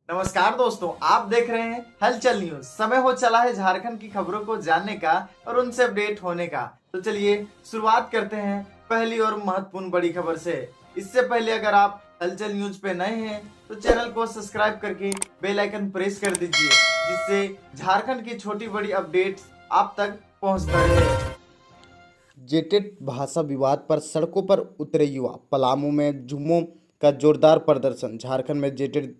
नमस्कार दोस्तों, आप देख रहे हैं हलचल न्यूज। समय हो चला है झारखंड की खबरों को जानने का और उनसे अपडेट होने का। तो चलिए शुरुआत करते हैं पहली और महत्वपूर्ण बड़ी खबर से। इससे पहले अगर आप हलचल न्यूज पे नए हैं तो चैनल को सब्सक्राइब करके बेल आइकन प्रेस कर दीजिए, जिससे झारखंड की छोटी बड़ी अपडेट्स आप तक पहुंचता रहे। जेटेट भाषा विवाद पर सड़कों पर उतरे युवा। पलामू में झुम्मों का जोरदार प्रदर्शन। झारखंड में जेटेट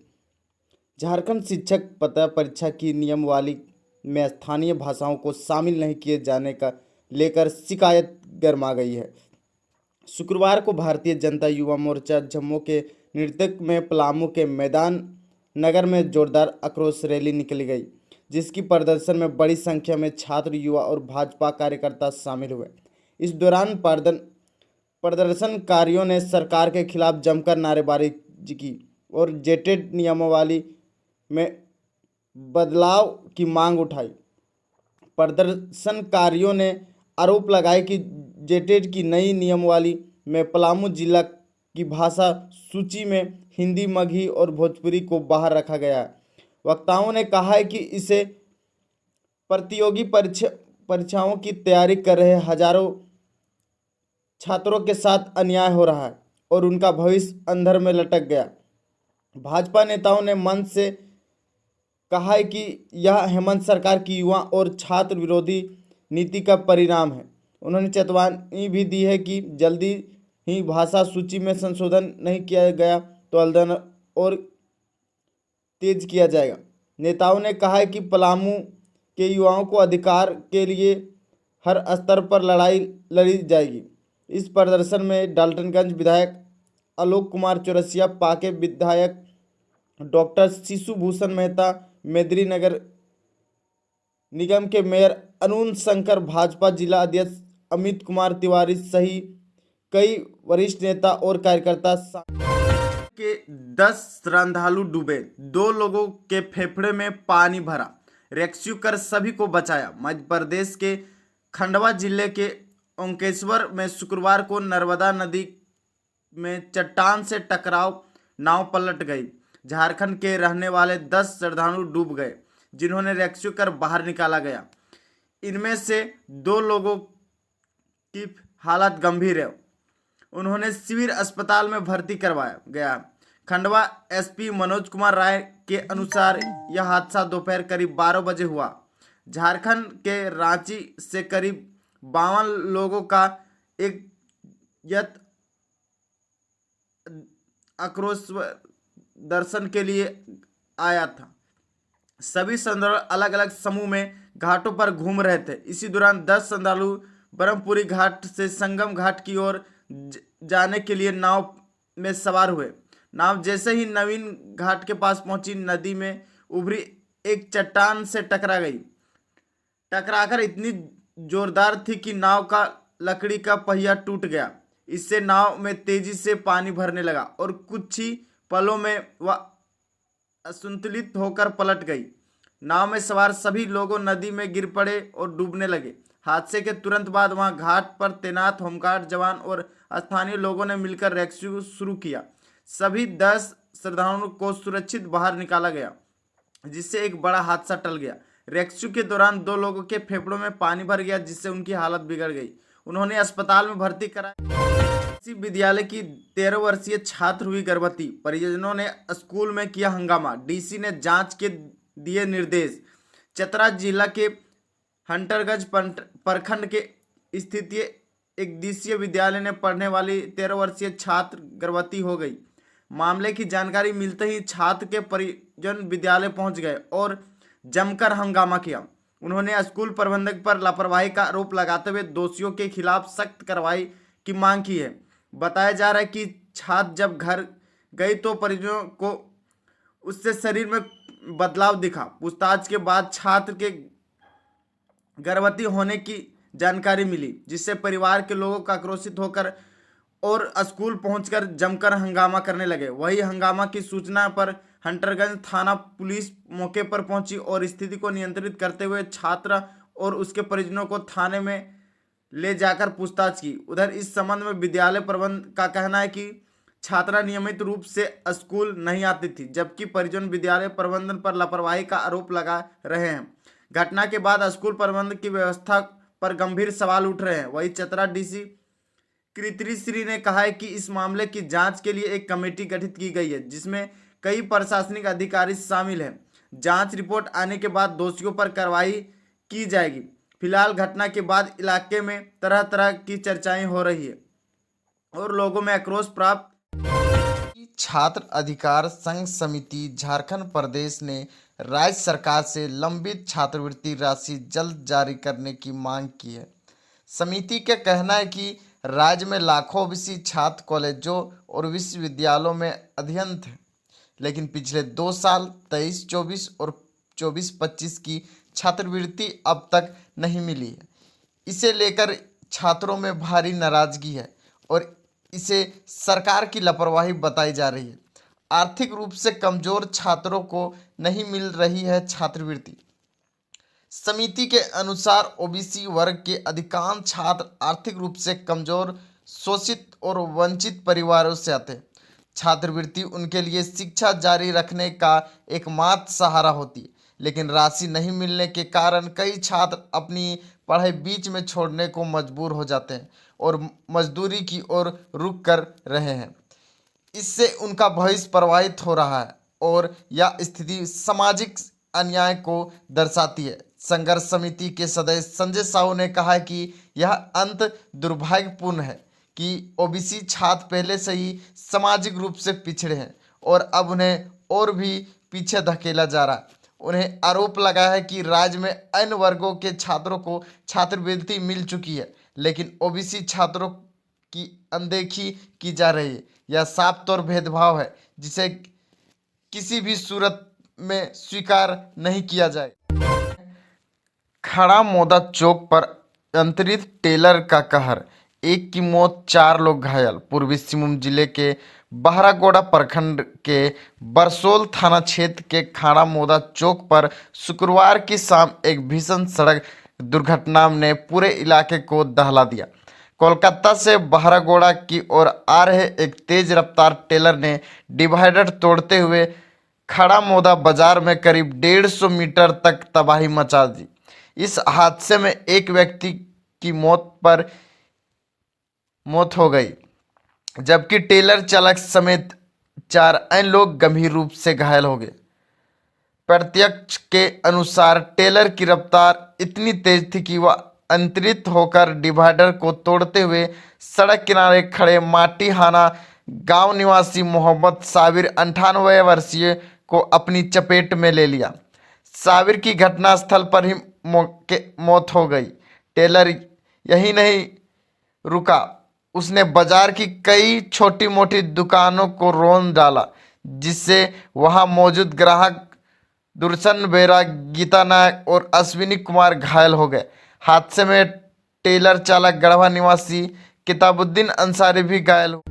झारखंड शिक्षक पता परीक्षा की नियमावली में स्थानीय भाषाओं को शामिल नहीं किए जाने का लेकर शिकायत गरमा गई है। शुक्रवार को भारतीय जनता युवा मोर्चा जम्मू के नेतृत्व में पलामू के मैदान नगर में जोरदार आक्रोश रैली निकली गई, जिसकी प्रदर्शन में बड़ी संख्या में छात्र, युवा और भाजपा कार्यकर्ता शामिल हुए। इस दौरान प्रदर्शनकारियों ने सरकार के खिलाफ जमकर नारेबाजी की और जेटेट नियमावली में बदलाव की मांग उठाई। प्रदर्शनकारियों ने आरोप लगाया कि जेटेट की नई नियमावली में पलामू जिला की भाषा सूची में हिंदी, मगही और भोजपुरी को बाहर रखा गया है। वक्ताओं ने कहा है कि इसे प्रतियोगी परीक्षाओं की तैयारी कर रहे हजारों छात्रों के साथ अन्याय हो रहा है और उनका भविष्य अंधेरे में लटक गया। भाजपा नेताओं ने मंच से कहा है कि यह हेमंत सरकार की युवा और छात्र विरोधी नीति का परिणाम है। उन्होंने चेतावनी भी दी है कि जल्दी ही भाषा सूची में संशोधन नहीं किया गया तो आंदोलन और तेज किया जाएगा। नेताओं ने कहा है कि पलामू के युवाओं को अधिकार के लिए हर स्तर पर लड़ाई लड़ी जाएगी। इस प्रदर्शन में डाल्टनगंज विधायक आलोक कुमार चौरसिया, पाके विधायक डॉक्टर शिशु भूषण मेहता, मेदिनीनगर निगम के मेयर अरुण शंकर, भाजपा जिला अध्यक्ष अमित कुमार तिवारी सहित कई वरिष्ठ नेता और कार्यकर्ता के 10 श्रद्धालु डूबे, 2 लोगों के फेफड़े में पानी भरा, रेस्क्यू कर सभी को बचाया। मध्य प्रदेश के खंडवा जिले के ओंकेश्वर में शुक्रवार को नर्मदा नदी में चट्टान से टकराव नाव पलट गई। झारखंड के रहने वाले 10 श्रद्धालु डूब गए, जिन्होंने रेस्क्यू कर बाहर निकाला गया। इनमें से 2 लोगों की हालत गंभीर है, उन्होंने सिविल अस्पताल में भर्ती करवाया गया। खंडवा एसपी मनोज कुमार राय के अनुसार यह हादसा दोपहर करीब 12 बजे हुआ। झारखंड के रांची से करीब 52 लोगों का एक यत आक्रोश दर्शन के लिए आया था। सभी श्रद्धालु अलग अलग समूह में घाटों पर घूम रहे थे। इसी दौरान 10 श्रद्धालु ब्रह्मपुरी घाट से संगम घाट की ओर जाने के लिए नाव में सवार हुए। नाव जैसे ही नवीन घाट के पास पहुंची, नदी में उभरी एक चट्टान से टकरा गई। टकराकर इतनी जोरदार थी कि नाव का लकड़ी का पहिया टूट गया। इससे नाव में तेजी से पानी भरने लगा और कुछ ही पलों में वह असंतुलित होकर पलट गई। नाव में सवार सभी लोगों नदी में गिर पड़े और डूबने लगे। हादसे के तुरंत बाद वहां घाट पर तैनात होमगार्ड जवान और स्थानीय लोगों ने मिलकर रेस्क्यू शुरू किया। सभी 10 श्रद्धालुओं को सुरक्षित बाहर निकाला गया, जिससे एक बड़ा हादसा टल गया। रेस्क्यू के दौरान 2 लोगों के फेफड़ों में पानी भर गया, जिससे उनकी हालत बिगड़ गई। उन्होंने अस्पताल में भर्ती कराया। इसी विद्यालय की 13 वर्षीय छात्र हुई गर्भवती, परिजनों ने स्कूल में किया हंगामा, डीसी ने जांच के दिए निर्देश। चतरा जिला के हंटरगंज प्रखंड के स्थित एक दिवसीय विद्यालय में पढ़ने वाली 13 वर्षीय छात्र गर्भवती हो गई। मामले की जानकारी मिलते ही छात्र के परिजन विद्यालय पहुंच गए और जमकर हंगामा किया। उन्होंने स्कूल प्रबंधक पर लापरवाही का आरोप लगाते हुए दोषियों के खिलाफ सख्त कार्रवाई की मांग की है। बताया जा रहा है कि छात्र जब घर गई तो परिजनों को उससे शरीर में बदलाव दिखा। पूछताछ के बाद छात्र के गर्भवती होने की जानकारी मिली, जिससे परिवार के लोगों का आक्रोशित होकर और स्कूल पहुंचकर जमकर हंगामा करने लगे। वही हंगामा की सूचना पर हंटरगंज थाना पुलिस मौके पर पहुंची और स्थिति को नियंत्रित करते हुए छात्र और उसके परिजनों को थाने में ले जाकर पूछताछ की। उधर इस संबंध में विद्यालय प्रबंधन का कहना है कि छात्रा नियमित रूप से स्कूल नहीं आती थी, जबकि परिजन विद्यालय प्रबंधन पर लापरवाही का आरोप लगा रहे हैं। घटना के बाद स्कूल प्रबंधन की व्यवस्था पर गंभीर सवाल उठ रहे हैं। वहीं चतरा डीसी कृतिश्री ने कहा है कि इस मामले की जांच के लिए एक कमेटी गठित की गई है, जिसमें कई प्रशासनिक अधिकारी शामिल हैं। जांच रिपोर्ट आने के बाद दोषियों पर कार्रवाई की जाएगी। फिलहाल घटना के बाद इलाके में तरह तरह की चर्चाएं हो रही है और लोगों में आक्रोश प्राप्त। छात्र अधिकार संघ समिति झारखंड प्रदेश ने राज्य सरकार से लंबित छात्रवृत्ति राशि जल्द जारी करने की मांग की है। समिति का कहना है कि राज्य में लाखों ओबीसी छात्र कॉलेजों और विश्वविद्यालयों में अध्ययन थे, लेकिन पिछले 2 साल 23-24 और 24-25 की छात्रवृत्ति अब तक नहीं मिली है। इसे लेकर छात्रों में भारी नाराजगी है और इसे सरकार की लापरवाही बताई जा रही है। आर्थिक रूप से कमजोर छात्रों को नहीं मिल रही है छात्रवृत्ति। समिति के अनुसार ओबीसी वर्ग के अधिकांश छात्र आर्थिक रूप से कमजोर, शोषित और वंचित परिवारों से आते हैं। छात्रवृत्ति उनके लिए शिक्षा जारी रखने का एकमात्र सहारा होती है, लेकिन राशि नहीं मिलने के कारण कई छात्र अपनी पढ़ाई बीच में छोड़ने को मजबूर हो जाते हैं और मजदूरी की ओर रुख कर रहे हैं। इससे उनका भविष्य प्रभावित हो रहा है और यह स्थिति सामाजिक अन्याय को दर्शाती है। संघर्ष समिति के सदस्य संजय साहू ने कहा कि यह अंत दुर्भाग्यपूर्ण है कि ओबीसी छात्र पहले से ही सामाजिक रूप से पिछड़े हैं और अब उन्हें और भी पीछे धकेला जा रहा है। उन्हें आरोप लगाया है कि राज्य में अन्य वर्गों के छात्रों को छात्रवृत्ति मिल चुकी है, लेकिन ओबीसी छात्रों की अनदेखी की जा रही है। यह साफ तौर भेदभाव है जिसे किसी भी सूरत में स्वीकार नहीं किया जाए। खड़ा मोदा चौक पर अंतरित टेलर का कहर, एक की मौत, 4 लोग घायल। पूर्वी सिंहभूम जिले के बहरागोड़ा प्रखंड के बरसोल थाना क्षेत्र के खाड़ा मोदा चौक पर शुक्रवार की शाम एक भीषण सड़क दुर्घटना ने पूरे इलाके को दहला दिया। कोलकाता से बहरागोड़ा की ओर आ रहे एक तेज रफ्तार टेलर ने डिवाइडर तोड़ते हुए खड़ा मोदा बाजार में करीब 150 मीटर तक तबाही मचा दी। इस हादसे में एक व्यक्ति की मौत हो गई, जबकि टेलर चालक समेत 4 अन्य लोग गंभीर रूप से घायल हो गए। प्रत्यक्ष के अनुसार टेलर की रफ्तार इतनी तेज थी कि वह अंतरित होकर डिवाइडर को तोड़ते हुए सड़क किनारे खड़े माटीहाना गांव निवासी मोहम्मद साबिर 98 वर्षीय को अपनी चपेट में ले लिया। साबिर की घटनास्थल पर ही मौत हो गई। टेलर यही नहीं रुका, उसने बाजार की कई छोटी मोटी दुकानों को रौंद डाला, जिससे वहां मौजूद ग्राहक दुर्शन बेरा, गीता नायक और अश्विनी कुमार घायल हो गए। हादसे में टेलर चालक गढ़वा निवासी किताबुद्दीन अंसारी भी घायल हो।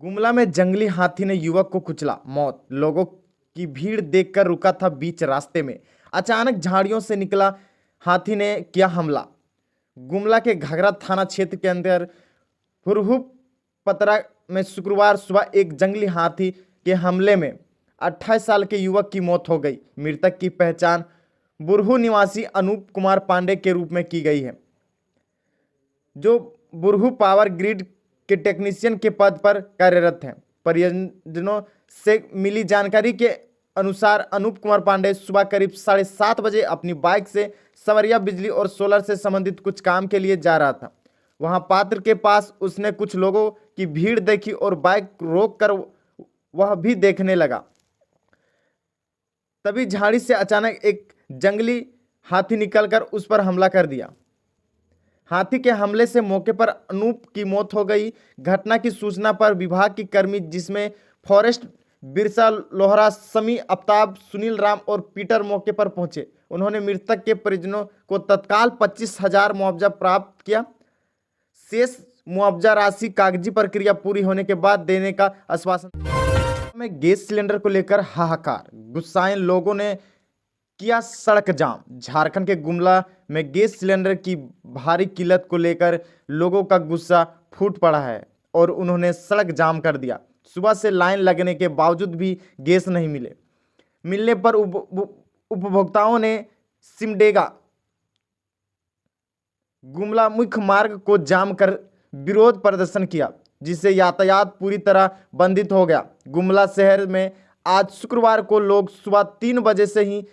गुमला में जंगली हाथी ने युवक को कुचला, मौत। लोगों की भीड़ देखकर रुका था बीच रास्ते में, अचानक झाड़ियों से निकला हाथी ने किया हमला। गुमला के घाघरा थाना क्षेत्र के अंदर हुरहु पतरा में शुक्रवार सुबह एक जंगली हाथी के हमले में 28 साल के युवक की मौत हो गई। मृतक की पहचान बुरहू निवासी अनूप कुमार पांडे के रूप में की गई है, जो बुरहू पावर ग्रिड के टेक्नीशियन के पद पर कार्यरत हैं। परिजनों से मिली जानकारी के अनुसार अनूप कुमार पांडे सुबह करीब 7:30 बजे अपनी बाइक से सवरिया बिजली और सोलर से संबंधित कुछ काम के लिए जा रहा था। वहां पात्र के पास उसने कुछ लोगों की भीड़ देखी और बाइक रोककर वह भी देखने लगा। तभी झाड़ी से अचानक एक जंगली हाथी निकलकर उस पर हमला कर दिया। हाथी के हमले से मौके पर अनूप की मौत हो गई। घटना की सूचना पर विभाग की कर्मी, जिसमें फॉरेस्ट बिरसा लोहरा, समी, आफ्ताब, सुनील राम और पीटर मौके पर पहुंचे। उन्होंने मृतक के परिजनों को तत्काल 25,000 मुआवजा प्राप्त किया। शेष मुआवजा राशि कागजी प्रक्रिया पूरी होने के बाद देने का आश्वासन। में गैस सिलेंडर को लेकर हाहाकार, गुस्साए लोगों ने किया सड़क जाम। झारखंड के गुमला में गैस सिलेंडर की भारी किल्लत को लेकर लोगों का गुस्सा फूट पड़ा है और उन्होंने सड़क जाम कर दिया। सुबह से लाइन लगने के बावजूद भी गैस नहीं मिलने पर उपभोक्ताओं ने सिमडेगा गुमला मुख्य मार्ग को जाम कर विरोध प्रदर्शन किया, जिससे यातायात पूरी तरह बंदित हो गया। गुमला शहर में आज शुक्रवार को लोग सुबह 3 बजे से ही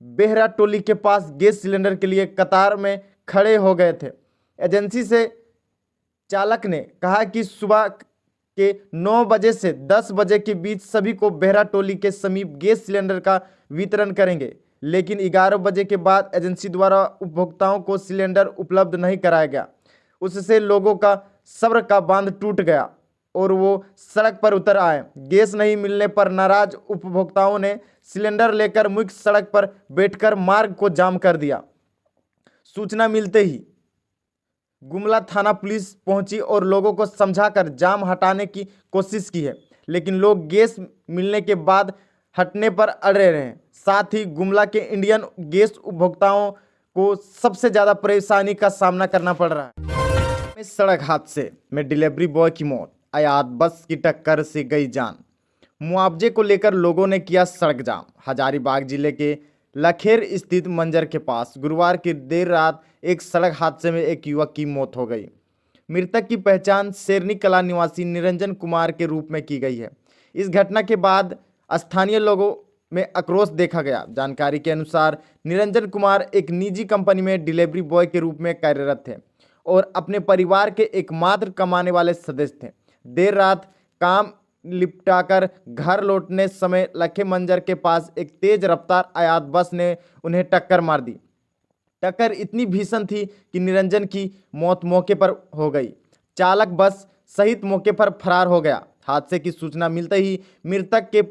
बेहरा टोली के पास गैस सिलेंडर के लिए कतार में खड़े हो गए थे। एजेंसी से चालक ने कहा कि सुबह के 9 बजे से 10 बजे के बीच सभी को बेहरा टोली के समीप गैस सिलेंडर का वितरण करेंगे, लेकिन 11 बजे के बाद एजेंसी द्वारा उपभोक्ताओं को सिलेंडर उपलब्ध नहीं कराया गया। उससे लोगों का सब्र का बांध टूट गया और वो सड़क पर उतर आए। गैस नहीं मिलने पर नाराज उपभोक्ताओं ने सिलेंडर लेकर मुख्य सड़क पर बैठकर मार्ग को जाम कर दिया। सूचना मिलते ही गुमला थाना पुलिस पहुंची और लोगों को समझाकर जाम हटाने की कोशिश की है, लेकिन लोग गैस मिलने के बाद हटने पर अड़े रहे। साथ ही गुमला के इंडियन गैस उपभोक्ताओं को सबसे ज़्यादा परेशानी का सामना करना पड़ रहा है। सड़क हादसे में डिलीवरी बॉय की मौत, आयात बस की टक्कर से गई जान। मुआवजे को लेकर लोगों ने किया सड़क जाम। हजारीबाग जिले के लखेर स्थित मंजर के पास गुरुवार की देर रात एक सड़क हादसे में एक युवक की मौत हो गई। मृतक की पहचान शेरनी कला निवासी निरंजन कुमार के रूप में की गई है। इस घटना के बाद स्थानीय लोगों में आक्रोश देखा गया। जानकारी के अनुसार निरंजन कुमार एक निजी कंपनी में डिलीवरी बॉय के रूप में कार्यरत थे और अपने परिवार के एकमात्र कमाने वाले सदस्य थे। देर रात काम लिपटाकर घर लौटने समय लखे मंजर के पास एक तेज रफ्तार आयात बस ने उन्हें टक्कर मार दी। टक्कर इतनी भीषण थी कि निरंजन की मौत मौके पर हो गई। चालक बस सहित मौके पर फरार हो गया। हादसे की सूचना मिलते ही मृतक के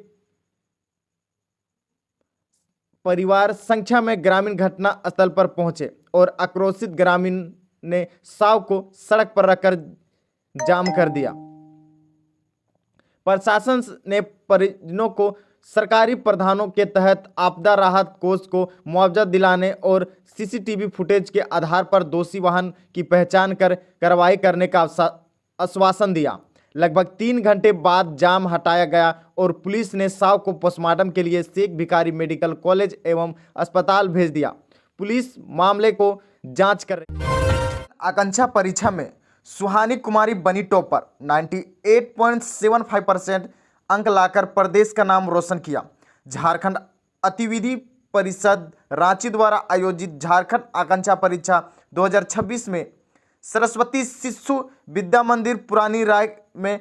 परिवार संख्या में ग्रामीण घटना स्थल पर पहुंचे और आक्रोशित ग्रामीण ने शव को सड़क पर रखकर जाम कर दिया। प्रशासन ने परिजनों को सरकारी प्रावधानों के तहत आपदा राहत कोष को मुआवजा दिलाने और सीसीटीवी फुटेज के आधार पर दोषी वाहन की पहचान कर कार्रवाई करने का आश्वासन दिया। लगभग 3 घंटे बाद जाम हटाया गया और पुलिस ने शव को पोस्टमार्टम के लिए शेख भिखारी मेडिकल कॉलेज एवं अस्पताल भेज दिया। पुलिस मामले को जांच कर रही है। आकांक्षा परीक्षा में सुहानी कुमारी बनी टॉपर। 98.75% अंक लाकर प्रदेश का नाम रोशन किया। झारखंड अतिविधि परिषद रांची द्वारा आयोजित झारखंड आकांक्षा परीक्षा 2026 में सरस्वती शिशु विद्या मंदिर पुरानी राय में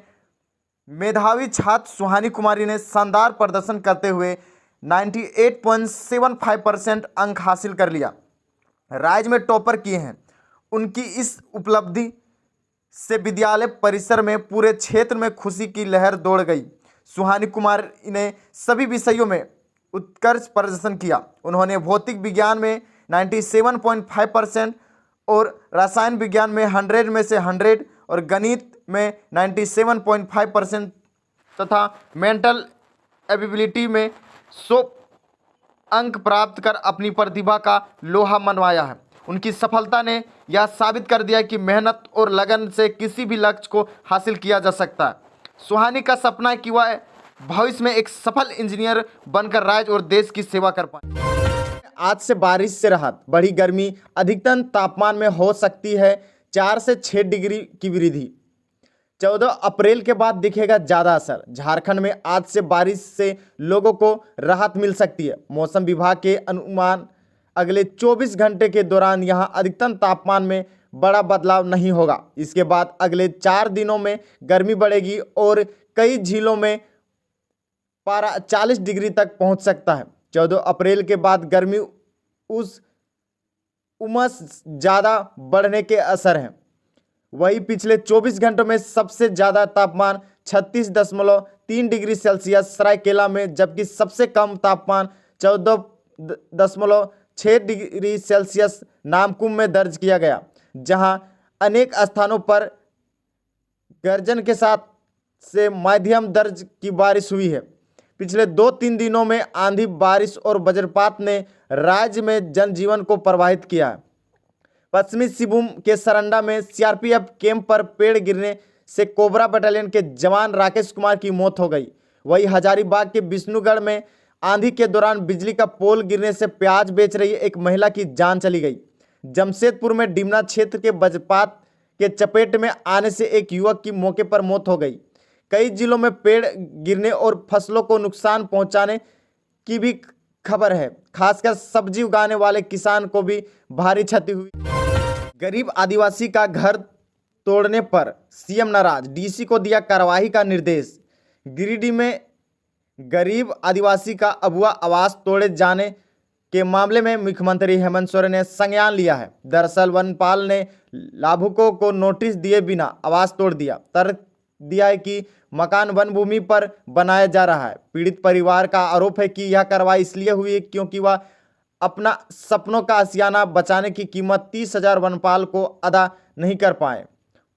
मेधावी छात्र सुहानी कुमारी ने शानदार प्रदर्शन करते हुए 98.75% अंक हासिल कर लिया। राज्य में टॉपर किए हैं। उनकी इस उपलब्धि से विद्यालय परिसर में पूरे क्षेत्र में खुशी की लहर दौड़ गई। सुहानी कुमार ने सभी विषयों में उत्कृष्ट प्रदर्शन किया। उन्होंने भौतिक विज्ञान में 97.5% और रसायन विज्ञान में 100 में से 100 और गणित में 97.5% तथा मेंटल एबिलिटी में 100 अंक प्राप्त कर अपनी प्रतिभा का लोहा मनवाया है। उनकी सफलता ने यह साबित कर दिया कि मेहनत और लगन से किसी भी लक्ष्य को हासिल किया जा सकता है। सुहानी का सपना है कि वह भविष्य में एक सफल इंजीनियर बनकर राज्य और देश की सेवा कर पाए। आज से बारिश से राहत, बढ़ी गर्मी, अधिकतम तापमान में हो सकती है 4 से 6 डिग्री की वृद्धि। 14 अप्रैल के बाद दिखेगा ज़्यादा असर। झारखंड में आज से बारिश से लोगों को राहत मिल सकती है। मौसम विभाग के अनुमान अगले 24 घंटे के दौरान यहां अधिकतम तापमान में बड़ा बदलाव नहीं होगा। इसके बाद अगले 4 दिनों में गर्मी बढ़ेगी और कई जिलों में पारा 40 डिग्री तक पहुंच सकता है। 14 अप्रैल के बाद गर्मी उमस ज़्यादा बढ़ने के असर हैं। वही पिछले 24 घंटों में सबसे ज़्यादा तापमान 36.3 डिग्री सेल्सियस सरायकेला में, जबकि सबसे कम तापमान 14.6 डिग्री सेल्सियस नामकुम में दर्ज किया गया, जहां अनेक स्थानों पर गर्जन के साथ से मध्यम दर्ज की बारिश हुई है। पिछले 2-3 दिनों में आंधी, बारिश और वज्रपात ने राज्य में जनजीवन को प्रभावित किया है। पश्चिमी सिंहभूम के सरंडा में सीआरपीएफ कैंप पर पेड़ गिरने से कोबरा बटालियन के जवान राकेश कुमार की मौत हो गई। वहीं हजारीबाग के विष्णुगढ़ में आंधी के दौरान बिजली का पोल गिरने से प्याज बेच रही एक महिला की जान चली गई। जमशेदपुर में डिमना क्षेत्र के वज्रपात के चपेट में आने से एक युवक की मौके पर मौत हो गई। कई जिलों में पेड़ गिरने और फसलों को नुकसान पहुंचाने की भी खबर है। खासकर सब्जी उगाने वाले किसान को भी भारी क्षति हुई। गरीब आदिवासी का घर तोड़ने पर सीएम नाराज, डीसी को दिया कार्रवाई का निर्देश। गिरिडीह में गरीब आदिवासी का अगुआ आवास तोड़े जाने के मामले में मुख्यमंत्री हेमंत सोरेन ने संज्ञान लिया है। दरअसल वनपाल ने लाभुकों को नोटिस दिए बिना आवास तोड़ दिया। तर्क दिया है कि मकान वन भूमि पर बनाया जा रहा है। पीड़ित परिवार का आरोप है कि यह कार्रवाई इसलिए हुई है क्योंकि वह अपना सपनों का आशियाना बचाने की कीमत 30,000 वनपाल को अदा नहीं कर पाए।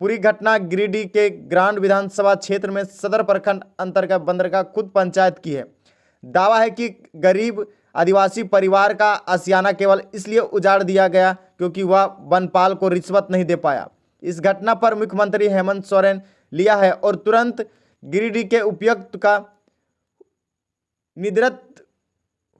पूरी घटना गिरिडीह के ग्रांड विधानसभा क्षेत्र में सदर प्रखंड अंतर्गत बंदरका खुद पंचायत की है। दावा है कि गरीब आदिवासी परिवार का आशियाना केवल इसलिए उजाड़ दिया गया क्योंकि वह वनपाल को रिश्वत नहीं दे पाया। इस घटना पर मुख्यमंत्री हेमंत सोरेन लिया है और तुरंत गिरिडीह के उपायुक्त का निरस्त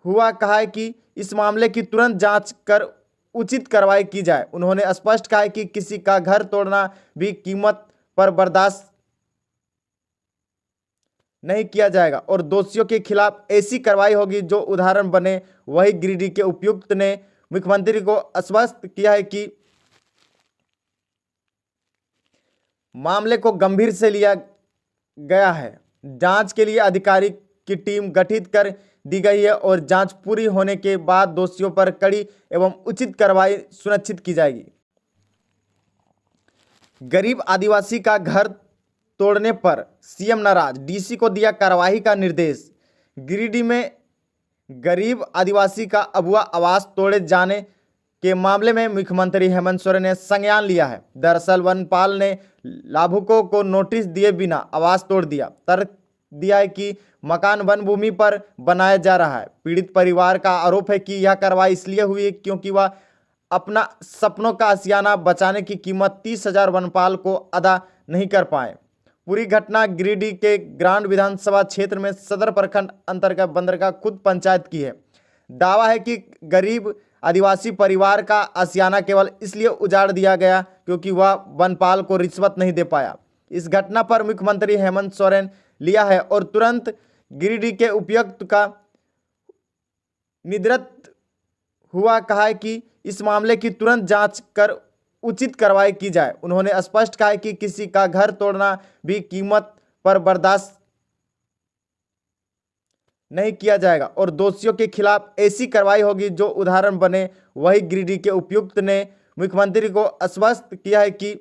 हुआ कहा है कि इस मामले की तुरंत जांच कर उचित कार्रवाई की जाए। उन्होंने स्पष्ट कहा है कि किसी का घर तोड़ना भी कीमत पर बर्दाश्त नहीं किया जाएगा और दोषियों के खिलाफ ऐसी कार्रवाई होगी जो उदाहरण बने। वही गिरिडीह के उपायुक्त ने मुख्यमंत्री को आश्वस्त किया है कि मामले को गंभीर से लिया गया है। जांच के लिए अधिकारी की टीम गठित कर दी गई है और जांच पूरी होने के बाद दोषियों पर कड़ी एवं उचित कार्रवाई सुनिश्चित की जाएगी। गरीब आदिवासी का घर तोड़ने पर सीएम नाराज, डीसी को दिया कार्रवाई का निर्देश। गिरिडीह में गरीब आदिवासी का अगुआ आवास तोड़े जाने के मामले में मुख्यमंत्री हेमंत सोरेन ने संज्ञान लिया है। दरअसल वनपाल ने लाभुकों को नोटिस दिए बिना आवास तोड़ दिया। तर्क दिया है कि मकान वन भूमि पर बनाया जा रहा है। पीड़ित परिवार का आरोप है कि यह कार्रवाई इसलिए हुई है क्योंकि वह अपना सपनों का आशियाना बचाने की कीमत 30,000 वनपाल को अदा नहीं कर पाए। पूरी घटना गिरिडीह के ग्रांड विधानसभा क्षेत्र में सदर प्रखंड अंतर्गत बंदरका खुद पंचायत की है। दावा है कि गरीब आदिवासी परिवार का आशियाना केवल इसलिए उजाड़ दिया गया क्योंकि वह वनपाल को रिश्वत नहीं दे पाया। इस घटना पर मुख्यमंत्री हेमंत सोरेन लिया है और तुरंत गिरिडीह के उपायुक्त का निरस्त हुआ कहा है कि इस मामले की तुरंत जांच कर उचित कार्रवाई की जाए। उन्होंने स्पष्ट कहा है कि किसी का घर तोड़ना भी कीमत पर बर्दाश्त नहीं किया जाएगा और दोषियों के खिलाफ ऐसी कार्रवाई होगी जो उदाहरण बने। वही गिरिडीह के उपायुक्त ने मुख्यमंत्री को आश्वस्त किया है कि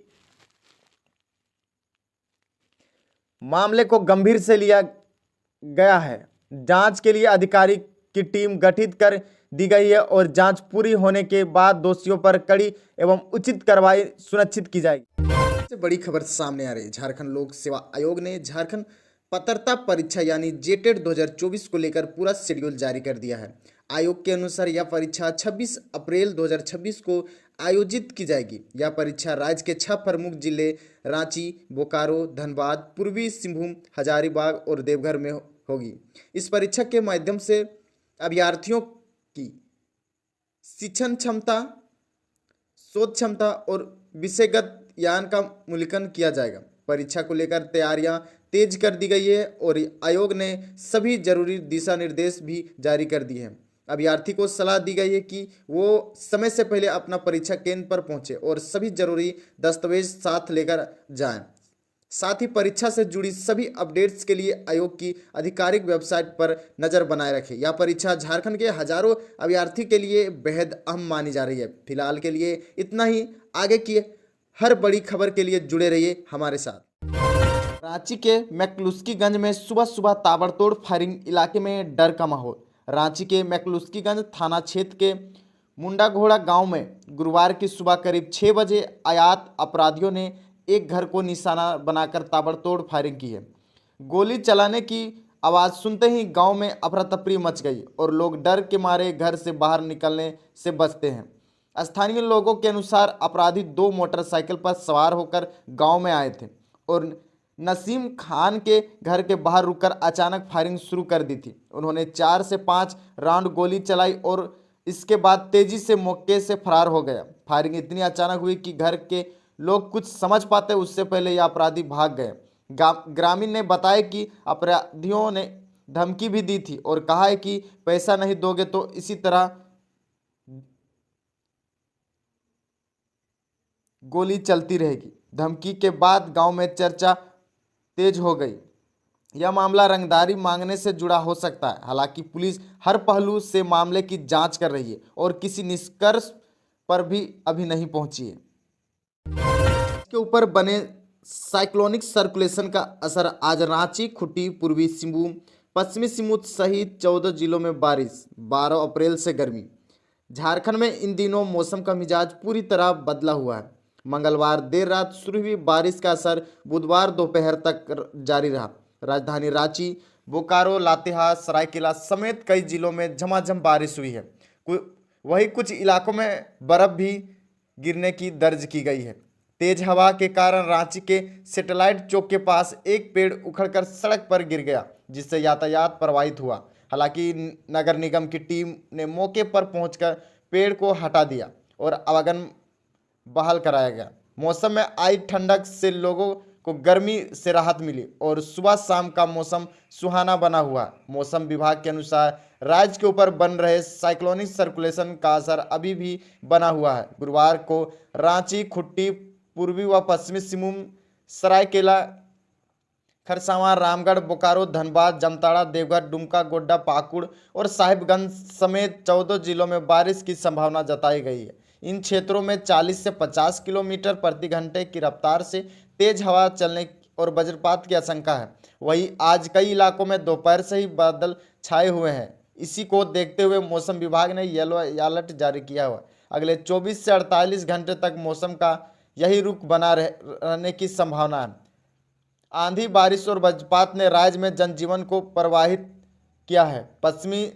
मामले को गंभीर से लिया गया है। जांच के लिए अधिकारी की टीम गठित कर दी गई है और जांच पूरी होने के बाद दोषियों पर कड़ी एवं उचित कार्रवाई सुनिश्चित की जाएगी। सबसे बड़ी खबर सामने आ रही है। झारखंड लोक सेवा आयोग ने झारखंड पात्रता परीक्षा यानी जेटेट 2024 को लेकर पूरा शेड्यूल जारी कर दिया है। आयोग के अनुसार यह परीक्षा 26 अप्रैल 2026 को आयोजित की जाएगी। यह परीक्षा राज्य के 6 प्रमुख जिले रांची, बोकारो, धनबाद, पूर्वी सिंहभूम, हजारीबाग और देवघर में होगी। इस परीक्षा के माध्यम से अभ्यर्थियों की शिक्षण क्षमता, शोध क्षमता और विषयगत ज्ञान का मूल्यांकन किया जाएगा। परीक्षा को लेकर तैयारियां तेज कर दी गई है और आयोग ने सभी जरूरी दिशा निर्देश भी जारी कर दिए हैं। अभ्यर्थी को सलाह दी गई है कि वो समय से पहले अपना परीक्षा केंद्र पर पहुंचे और सभी जरूरी दस्तावेज साथ लेकर जाएं। साथ ही परीक्षा से जुड़ी सभी अपडेट्स के लिए आयोग की आधिकारिक वेबसाइट पर नज़र बनाए रखें। यह परीक्षा झारखंड के हजारों अभ्यर्थी के लिए बेहद अहम मानी जा रही है। फिलहाल के लिए इतना ही। आगे की हर बड़ी खबर के लिए जुड़े रहिए हमारे साथ। रांची के मैकलुस्कीगंज में सुबह सुबह ताबड़तोड़ फायरिंग, इलाके में डर का माहौल। रांची के मैकलुस्कीगंज थाना क्षेत्र के मुंडा घोड़ा गांव में गुरुवार की सुबह करीब 6 बजे अज्ञात अपराधियों ने एक घर को निशाना बनाकर ताबड़तोड़ फायरिंग की है। गोली चलाने की आवाज़ सुनते ही गांव में अफरा तफरी मच गई और लोग डर के मारे घर से बाहर निकलने से बचते हैं। स्थानीय लोगों के अनुसार अपराधी 2 मोटरसाइकिल पर सवार होकर गांव में आए थे। और नसीम खान के घर के बाहर रुककर अचानक फायरिंग शुरू कर दी थी। उन्होंने 4 से 5 राउंड गोली चलाई और इसके बाद तेजी से मौके से फरार हो गया। फायरिंग इतनी अचानक हुई कि घर के लोग कुछ समझ पाते उससे पहले ये अपराधी भाग गए। ग्रामीण ने बताया कि अपराधियों ने धमकी भी दी थी और कहा है कि पैसा नहीं दोगे तो इसी तरह गोली चलती रहेगी। धमकी के बाद गांव में चर्चा तेज हो गई। यह मामला रंगदारी मांगने से जुड़ा हो सकता है। हालांकि पुलिस हर पहलू से मामले की जांच कर रही है और किसी निष्कर्ष पर भी अभी नहीं पहुंची है। इसके ऊपर बने साइक्लोनिक सर्कुलेशन का असर आज रांची, खूंटी, पूर्वी सिंहभूम, पश्चिमी सिंहभूम सहित 14 जिलों में बारिश। 12 अप्रैल से गर्मी। झारखंड में इन दिनों मौसम का मिजाज पूरी तरह बदला हुआ है। मंगलवार देर रात शुरू हुई बारिश का असर बुधवार दोपहर तक जारी रहा। राजधानी रांची, बोकारो, लातेहार, सरायकेला समेत कई जिलों में झमाझम बारिश हुई है। वहीं कुछ इलाकों में बर्फ भी गिरने की दर्ज की गई है। तेज हवा के कारण रांची के सैटेलाइट चौक के पास एक पेड़ उखड़कर सड़क पर गिर गया, जिससे यातायात प्रभावित हुआ। हालांकि नगर निगम की टीम ने मौके पर पहुंचकर पेड़ को हटा दिया और आवागमन बहाल कराया गया। मौसम में आई ठंडक से लोगों को गर्मी से राहत मिली और सुबह शाम का मौसम सुहाना बना हुआ। मौसम विभाग के अनुसार राज्य के ऊपर बन रहे साइक्लोनिक सर्कुलेशन का असर अभी भी बना हुआ है। गुरुवार को रांची, खूंटी, पूर्वी व पश्चिमी सिंहभूम, सरायकेला, खरसावां, रामगढ़, बोकारो, धनबाद, जामताड़ा, देवघर, दुमका, गोड्डा, पाकुड़ और साहिबगंज समेत 14 जिलों में बारिश की संभावना जताई गई है। इन क्षेत्रों में 40 से 50 किलोमीटर प्रति घंटे की रफ्तार से तेज हवा चलने और वज्रपात की आशंका है। वहीं आज कई इलाकों में दोपहर से ही बादल छाए हुए हैं। इसी को देखते हुए मौसम विभाग ने येलो अलर्ट जारी किया हुआ। अगले 24 से 48 घंटे तक मौसम का यही रुख बना रहने की संभावना है। आंधी, बारिश और वज्रपात ने राज्य में जनजीवन को प्रभावित किया है। पश्चिमी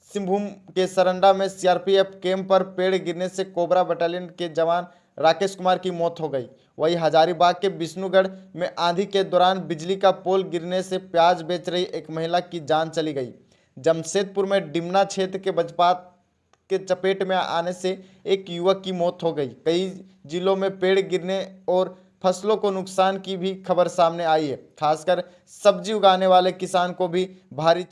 सिंहभूम के सरंडा में सीआरपीएफ कैंप पर पेड़ गिरने से कोबरा बटालियन के जवान राकेश कुमार की मौत हो गई। वहीं हजारीबाग के विष्णुगढ़ में आंधी के दौरान बिजली का पोल गिरने से प्याज बेच रही एक महिला की जान चली गई। जमशेदपुर में डिमना क्षेत्र के वज्रपात के चपेट में आने से एक युवक की मौत हो गई। कई जिलों में पेड़ गिरने और फसलों को नुकसान की भी खबर सामने आई है। खासकर सब्जी उगाने वाले किसान को भी भारी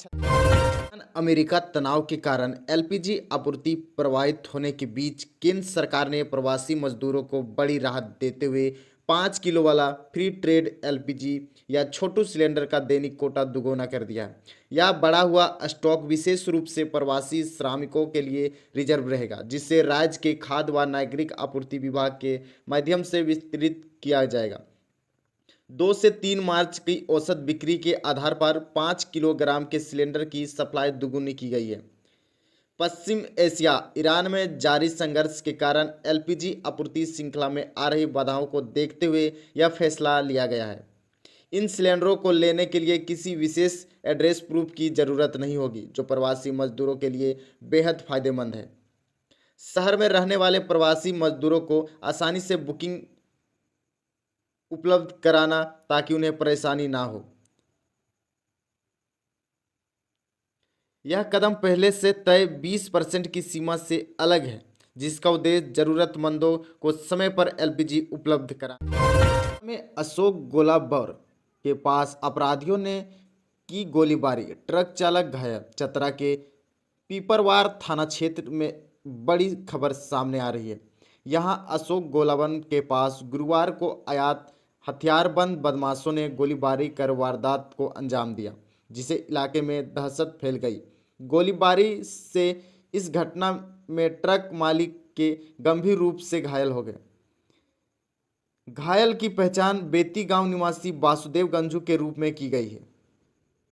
अमेरिका तनाव के कारण एलपीजी आपूर्ति प्रभावित होने के बीच केंद्र सरकार ने प्रवासी मजदूरों को बड़ी राहत देते हुए 5 किलो वाला फ्री ट्रेड एलपीजी या छोटू सिलेंडर का दैनिक कोटा दुगुना कर दिया है। यह बढ़ा हुआ स्टॉक विशेष रूप से प्रवासी श्रमिकों के लिए रिजर्व रहेगा, जिससे राज्य के खाद्य व नागरिक आपूर्ति विभाग के माध्यम से वितरित किया जाएगा। 2 से 3 मार्च की औसत बिक्री के आधार पर 5 किलोग्राम के सिलेंडर की सप्लाई दुगुनी की गई है। पश्चिम एशिया ईरान में जारी संघर्ष के कारण एलपीजी आपूर्ति श्रृंखला में आ रही बाधाओं को देखते हुए यह फैसला लिया गया है। इन सिलेंडरों को लेने के लिए किसी विशेष एड्रेस प्रूफ की ज़रूरत नहीं होगी, जो प्रवासी मजदूरों के लिए बेहद फायदेमंद है। शहर में रहने वाले प्रवासी मजदूरों को आसानी से बुकिंग उपलब्ध कराना ताकि उन्हें परेशानी ना हो। यह कदम पहले से तय 20% की सीमा से अलग है, जिसका उद्देश्य जरूरतमंदों को समय पर एलपीजी उपलब्ध कराना में अशोक गोलाबर के पास अपराधियों ने की गोलीबारी, ट्रक चालक घायल। चतरा के पीपरवार थाना क्षेत्र में बड़ी खबर सामने आ रही है। यहां अशोक गोलावन के पास गुरुवार को अज्ञात हथियारबंद बदमाशों ने गोलीबारी कर वारदात को अंजाम दिया, जिससे इलाके में दहशत फैल गई। गोलीबारी से इस घटना में ट्रक मालिक के गंभीर रूप से घायल हो गए। घायल की पहचान बेती गांव निवासी वासुदेव गंजू के रूप में की गई है।